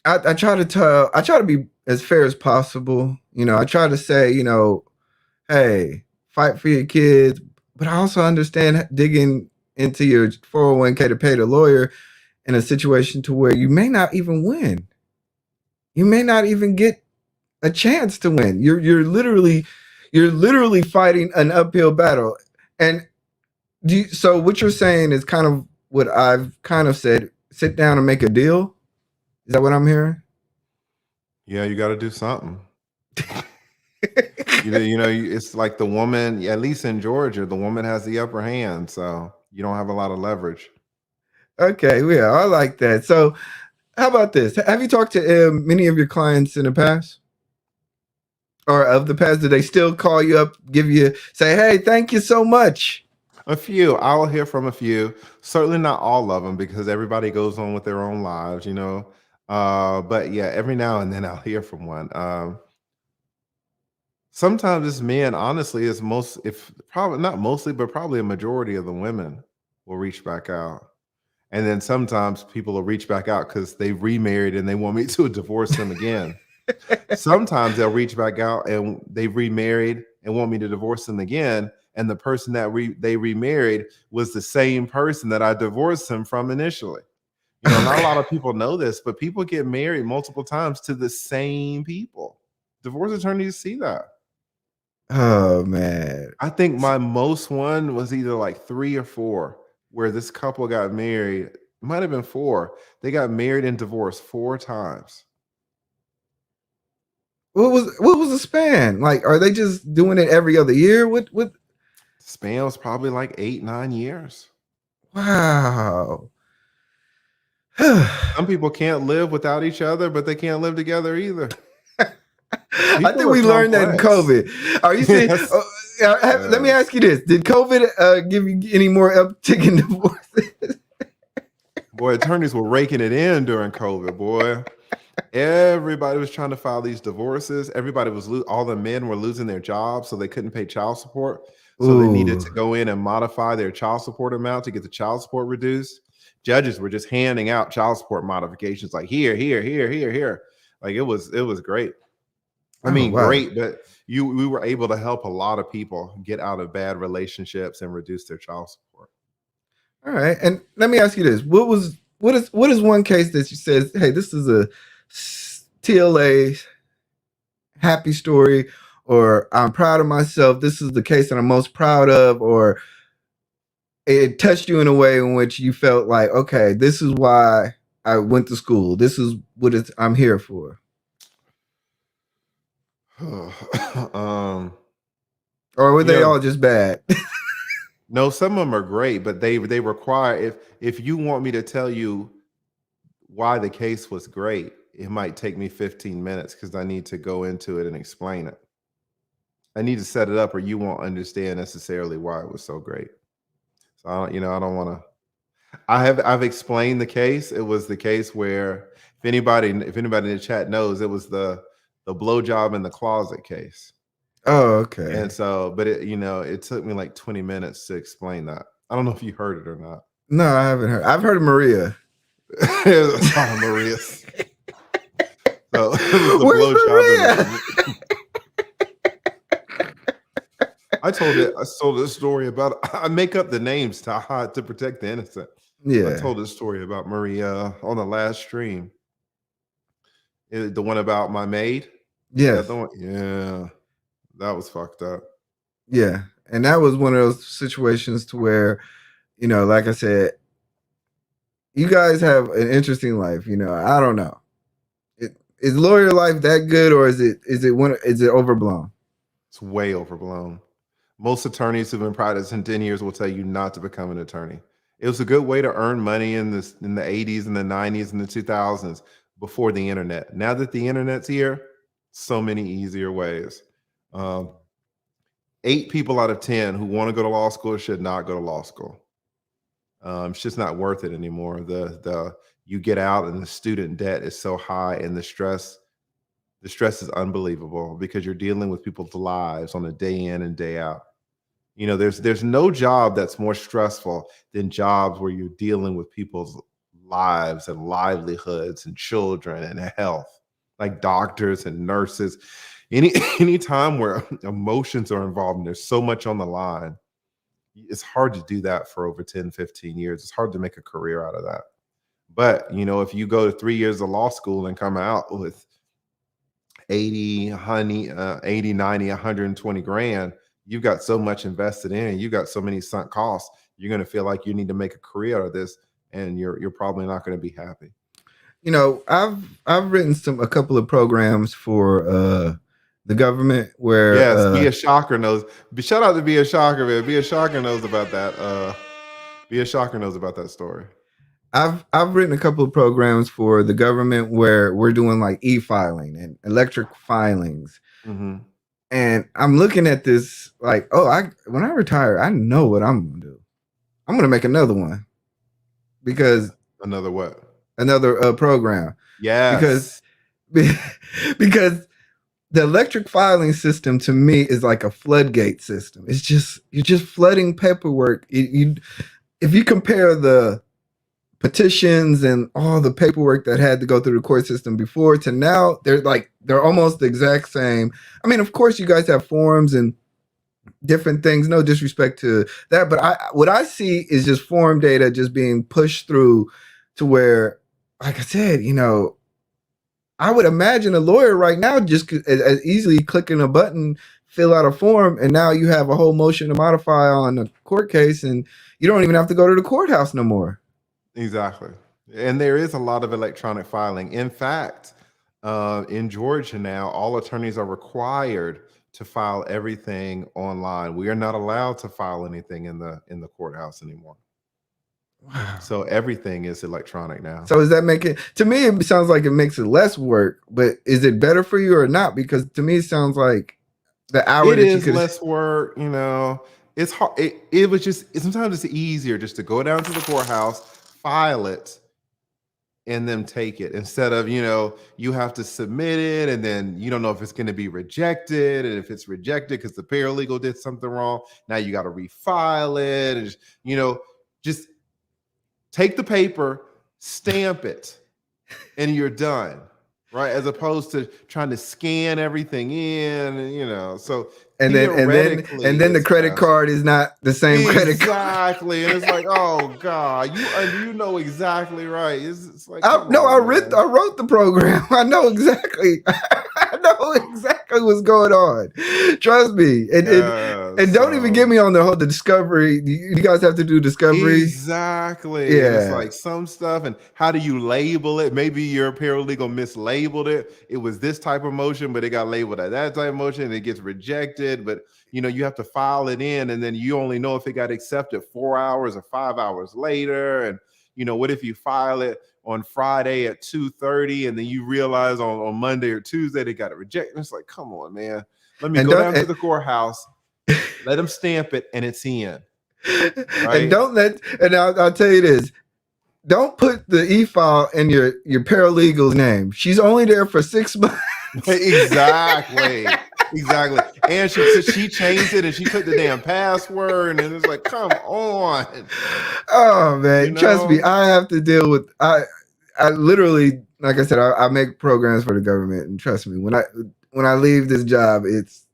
I try to be as fair as possible. I try to say, hey, fight for your kids, but I also understand digging into your 401k to pay the lawyer in a situation to where you may not even win. You may not even get a chance to win. You're literally fighting an uphill battle. And so what you're saying is kind of what I've kind of said, sit down and make a deal. Is that what I'm hearing? Yeah, you got to do something. It's like the woman, at least in Georgia, the woman has the upper hand, so you don't have a lot of leverage. Okay, yeah, I like that. So how about this? Have you talked to many of your clients in the past? Or of the past, do they still call you up, say, hey, thank you so much? A few. I'll hear from a few. Certainly not all of them, because everybody goes on with their own lives, But yeah, every now and then I'll hear from one. Sometimes it's men, honestly, probably not mostly, but probably a majority of the women will reach back out. And then sometimes people will reach back out because they remarried and they want me to divorce them again. Sometimes they'll reach back out and they remarried and want me to divorce them again. And the person that they remarried was the same person that I divorced them from initially. Not a lot of people know this, but people get married multiple times to the same people. Divorce attorneys see that. Oh, man. I think my most one was either like 3 or 4, where this couple got married. It might have been 4. They got married and divorced 4 times. What was the span? Like, are they just doing it every other year? What span was probably like 8-9 years. Wow. Some people can't live without each other, but they can't live together either. I think we learned that in COVID. Are you saying? Yes. Let me ask you this: did COVID give you any more uptick in divorces? Boy, attorneys were raking it in during COVID. Boy, everybody was trying to file these divorces. Everybody was all the men were losing their jobs, so they couldn't pay child support. So they needed to go in and modify their child support amount to get the child support reduced. Judges were just handing out child support modifications like here. Like it was great. I mean, wow. Great, but we were able to help a lot of people get out of bad relationships and reduce their child support. All right, and let me ask you this: what is one case that you says, hey, this is a TLA happy story, or I'm proud of myself. This is the case that I'm most proud of, or it touched you in a way in which you felt like, okay, this is why I went to school. This is what I'm here for. Or were they all just bad? No, some of them are great, but they require, if you want me to tell you why the case was great, it might take me 15 minutes because I need to go into it and explain it. I need to set it up, or you won't understand necessarily why it was so great. So I don't want to. I've explained the case. It was the case where if anybody in the chat knows, it was the blowjob in the closet case. Oh, okay. And so, but it took me like 20 minutes to explain that. I don't know if you heard it or not. No, I haven't heard. I've heard of Maria. Maria. So it was the Where's blowjob of Maria? the. I told it. I told this story about. I make up the names to protect the innocent. I Yeah. told this story about Maria on the last stream. The one about my maid. Is that Yes. the one? Yeah, that was fucked up. Yeah. And that was one of those situations to where, like I said, you guys have an interesting life. I don't know. Is lawyer life that good, or is it overblown? It's way overblown. Most attorneys who've been practicing 10 years will tell you not to become an attorney. It was a good way to earn money in the 80s and the 90s and the 2000s before the internet. Now that the internet's here, so many easier ways. Um, 8 people out of 10 who want to go to law school should not go to law school. It's just not worth it anymore. The you get out and the student debt is so high, and the stress is unbelievable because you're dealing with people's lives on a day in and day out. There's no job that's more stressful than jobs where you're dealing with people's lives and livelihoods and children and health, like doctors and nurses. Any time where emotions are involved and there's so much on the line, it's hard to do that for over 10, 15 years. It's hard to make a career out of that. But if you go to 3 years of law school and come out with 80, 90, 120 grand, you've got so much invested in, you've got so many sunk costs, you're going to feel like you need to make a career out of this, and you're probably not going to be happy. I've written a couple of programs for the government where Yes, Be a Shocker knows. Shout out to Be a Shocker, man. Be a Shocker knows about that. Be a Shocker knows about that story. I've written a couple of programs for the government where we're doing like eFiling and electric filings. Mm-hmm. And I'm looking at this like, when I retire, I know what I'm gonna do. I'm gonna make another one because Another what? Another program. Yes. Because the electric filing system to me is like a floodgate system. It's just you're just flooding paperwork. If you compare the petitions and all the paperwork that had to go through the court system before to now, they're almost the exact same. I mean, of course, you guys have forms and different things. No disrespect to that, but what I see is just form data just being pushed through to where, like I said, I would imagine a lawyer right now just as easily clicking a button, fill out a form, and now you have a whole motion to modify on a court case, and you don't even have to go to the courthouse no more. Exactly. And there is a lot of electronic filing. In fact, in Georgia now, all attorneys are required to file everything online. We are not allowed to file anything in the courthouse anymore. Wow. So everything is electronic now. So is that making, to me, it sounds like it makes it less work, but is it better for you or not? Because to me, it sounds like the hour it that you is could less work, it's hard. It was just sometimes it's easier just to go down to the courthouse, file it, and then take it instead of you have to submit it and then you don't know if it's going to be rejected, and if it's rejected because the paralegal did something wrong, now you got to refile it, and just take the paper, stamp it, and you're done. Right, as opposed to trying to scan everything in, so and then the credit faster. card is not the same credit card. Exactly, and it's like, oh god, you know exactly right. It's like, I wrote the program. I know exactly. I know exactly what's going on. Trust me, and don't even get me on the discovery. You guys have to do discovery. Exactly. Yeah. And it's like some stuff, and how do you label it? Maybe your paralegal mislabeled it. It was this type of motion, but it got labeled as that type of motion, and it gets rejected. But you have to file it in, and then you only know if it got accepted 4 hours or 5 hours later. And what if you file it on Friday at 2:30, and then you realize on Monday or Tuesday they got it rejected? It's like, come on, man. Let me go down to the courthouse, let them stamp it, and it's in. Right? And I'll tell you this. Don't put the e-file in your paralegal's name. She's only there for 6 months. Exactly. And she changed it and she put the damn password, and it's like, come on. Oh man, trust me, I have to deal with I literally, like I said, I make programs for the government, and trust me, when I leave this job, it's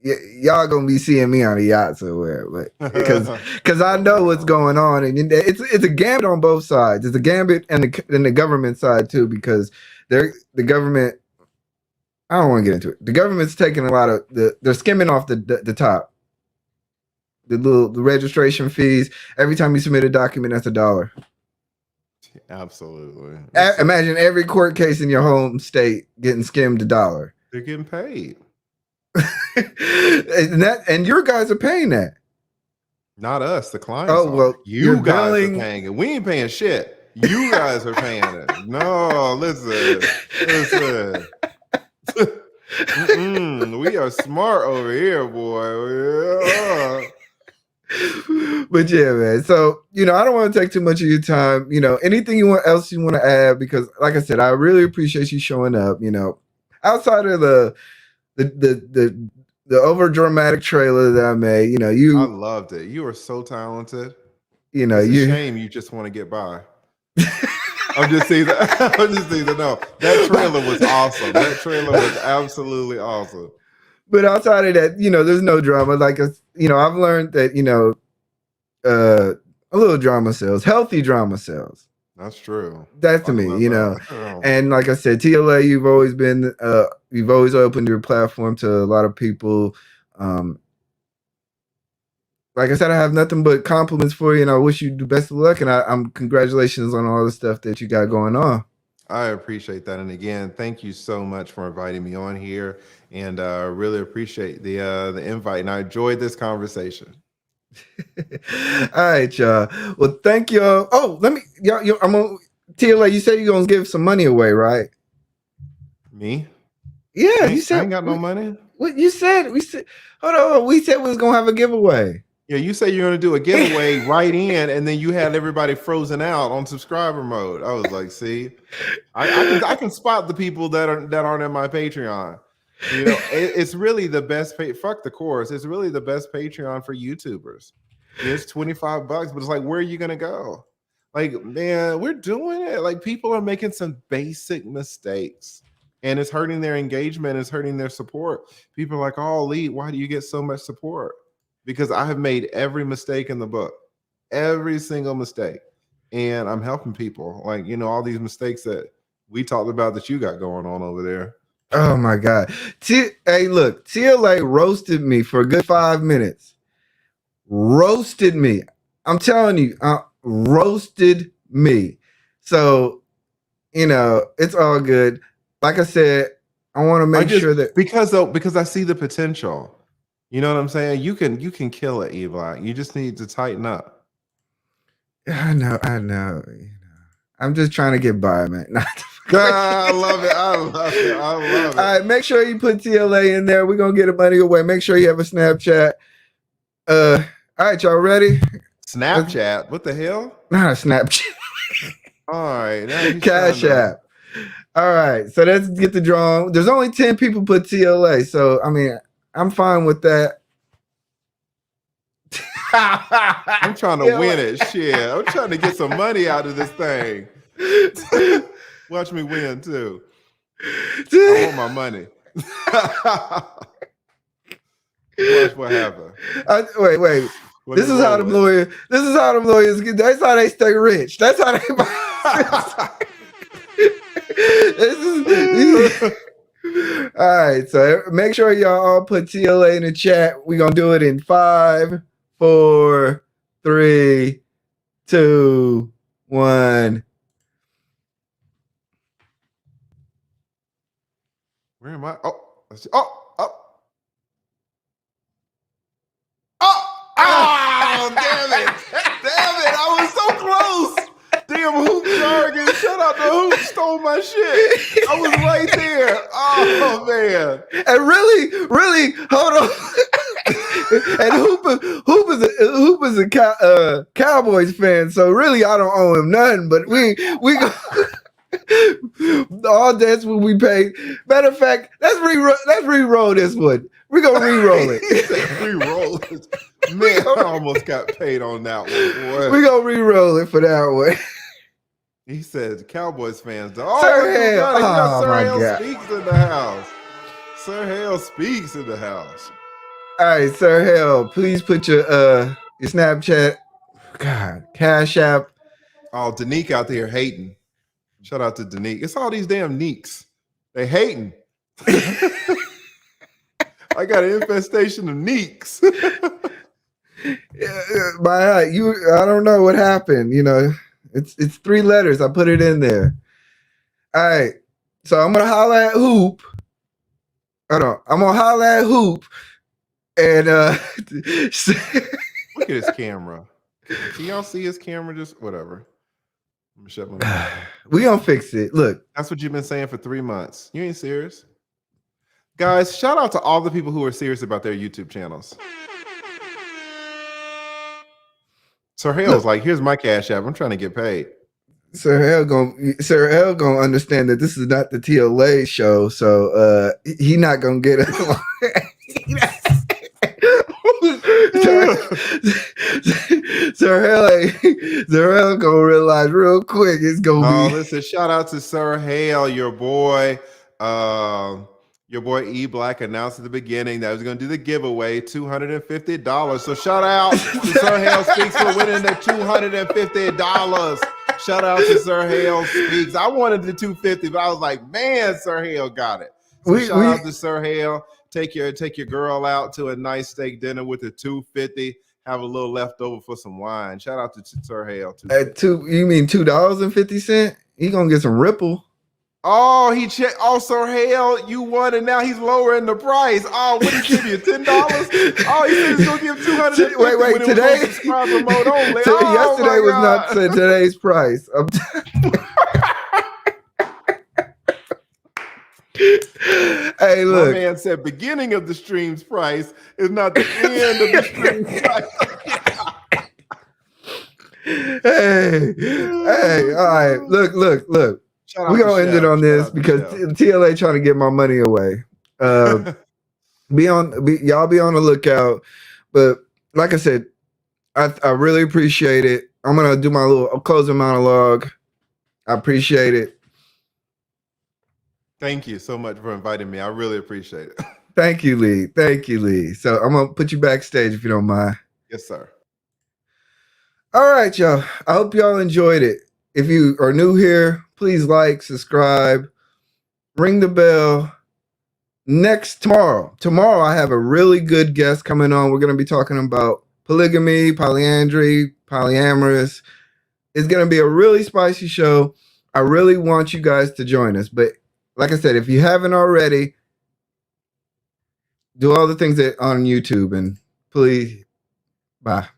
y'all gonna be seeing me on a yacht somewhere, but because I Oh know what's no. going on, and it's a gambit on both sides. It's a gambit and the government side too, because the government. I don't want to get into it. The government's taking a lot of they're skimming off the top. The registration fees. Every time you submit a document, that's $1. Absolutely. It's Imagine every court case in your home state getting skimmed $1. they're getting paid. and your guys are paying that. Not us, the clients Oh are. well, you're You guys are billing. paying it. We ain't paying shit. You guys are paying it. No, listen. We are smart over here, boy. Yeah. But yeah, man. So I don't want to take too much of your time. Anything else you want to add? Because, like I said, I really appreciate you showing up. Outside of the over dramatic trailer that I made, I you loved it. You are so talented. it's It's a shame you just want to get by. I'm just teasing. I'm just teasing. No, that trailer was awesome. That trailer was absolutely awesome. But outside of that, there's no drama. Like, I've learned that a little drama sells, healthy drama sells. That's true. That's to Talk me, about that. And like I said, TLA, you've always opened your platform to a lot of people. Like I said, I have nothing but compliments for you, and I wish you the best of luck. And I'm congratulations on all the stuff that you got going on. I appreciate that. And again, thank you so much for inviting me on here. And really appreciate the invite. And I enjoyed this conversation. All right, y'all. Well, thank y'all. Oh, I'm on TLA. You said you're gonna give some money away, right? Me? Yeah, you said I ain't got no money. What you said? We said, hold on. We said we was gonna have a giveaway. Yeah, you say you're going to do a giveaway right in, and then you had everybody frozen out on subscriber mode. I was like, see, I can spot the people that aren't in my Patreon. It's really the best. Fuck the course. It's really the best Patreon for YouTubers. It's $25, but it's like, where are you going to go? Like, man, we're doing it. Like, people are making some basic mistakes, and it's hurting their engagement. It's hurting their support. People are like, oh, Lee, why do you get so much support? Because I have made every mistake in the book, every single mistake. And I'm helping people. Like, all these mistakes that we talked about that you got going on over there. Oh my God. Hey, look, TLA roasted me for a good 5 minutes. Roasted me. I'm telling you, roasted me. So, it's all good. Like I said, I want to make sure that because I see the potential. You know what I'm saying? You can kill it, eBlack. You just need to tighten up. I know. I'm just trying to get by, man. I love it. I love it. All right, make sure you put TLA in there. We're gonna get a money away. Make sure you have a Snapchat. All right, y'all ready? Snapchat? What the hell? Not a Snapchat. All right. Now Cash App. All right, so let's get the drawing. There's only 10 people put TLA, so I mean, I'm fine with that. I'm trying to win it. Shit. I'm trying to get some money out of this thing. Watch me win too. I want my money. Watch what happens. Wait. This is how the lawyers get. That's how they stay rich. That's how they. All right, so make sure y'all all put TLA in the chat. We're gonna do it in 5, 4, 3, 2, 1. Where am I? Let's see. Oh, damn it. I was so close. Damn, Hoop jargon. Shout out to Hoop, stole my shit. I was right there. Oh man. And really, hold on. And Hoop is a Cowboys fan, so really I don't owe him nothing. But we go. All debts will be paid. Matter of fact, let's re-roll this one. We're gonna re-roll it. Re-roll it. Man, I almost got paid on that one, boy. We're gonna re-roll it for that one. He said Cowboys fans. Oh, Sir look who Hale. got it. We got Oh Sir my Hale God. Speaks in the house. Sir Hale Speaks in the house. All right, Sir Hale, please put your Snapchat, God, Cash App. Oh, Danique out there hating. Shout out to Danique. It's all these damn Neeks. They hating. I got an infestation of Neeks. I don't know what happened. You know, it's 3 letters. I put it in there. All right, so I'm gonna holler at Hoop. Hold on, I'm gonna holler at Hoop, and Look at his camera. Can y'all see his camera? Just whatever. Let me shut my mouth. We gonna fix it. Look, that's what you've been saying for 3 months. You ain't serious, guys. Shout out to all the people who are serious about their YouTube channels. Sir Hale's like, here's my Cash App. I'm trying to get paid. Sir Hale gonna understand that this is not the TLA show, so he not gonna get it. Sir Hale gonna realize real quick it's gonna be. Listen, shout out to Sir Hale, your boy. Your boy eBlack announced at the beginning that he was going to do the giveaway, $250. So shout out to Sir Hale Speaks for winning the $250. Shout out to Sir Hale Speaks. I wanted the $250, but I was like, man, Sir Hale got it. So shout out to Sir Hale. Take your girl out to a nice steak dinner with the $250. Have a little leftover for some wine. Shout out to Sir Hale. You mean $2.50? He gonna get some Ripple. Oh, he checked. Oh, Sir Hale, you won, and now he's lowering the price. Oh, what did he give you? $10? Oh, he said he's gonna give $250. Wait, today? Subscriber mode only. Yesterday was not today's price. Hey, look. My man said beginning of the stream's price is not the end of the stream's price. Hey, all right. Look. We're gonna end it on this because TLA trying to get my money away. Y'all be on the lookout. But like I said, I really appreciate it. I'm gonna do my little closing monologue. I appreciate it. Thank you so much for inviting me. I really appreciate it. Thank you, Lee. So I'm gonna put you backstage if you don't mind. Yes, sir. All right, y'all. I hope y'all enjoyed it. If you are new here, please like, subscribe, ring the bell. Tomorrow I have a really good guest coming on. We're going to be talking about polygamy, polyandry, polyamorous. It's going to be a really spicy show. I really want you guys to join us. But like I said, if you haven't already, do all the things that on YouTube, and please, bye.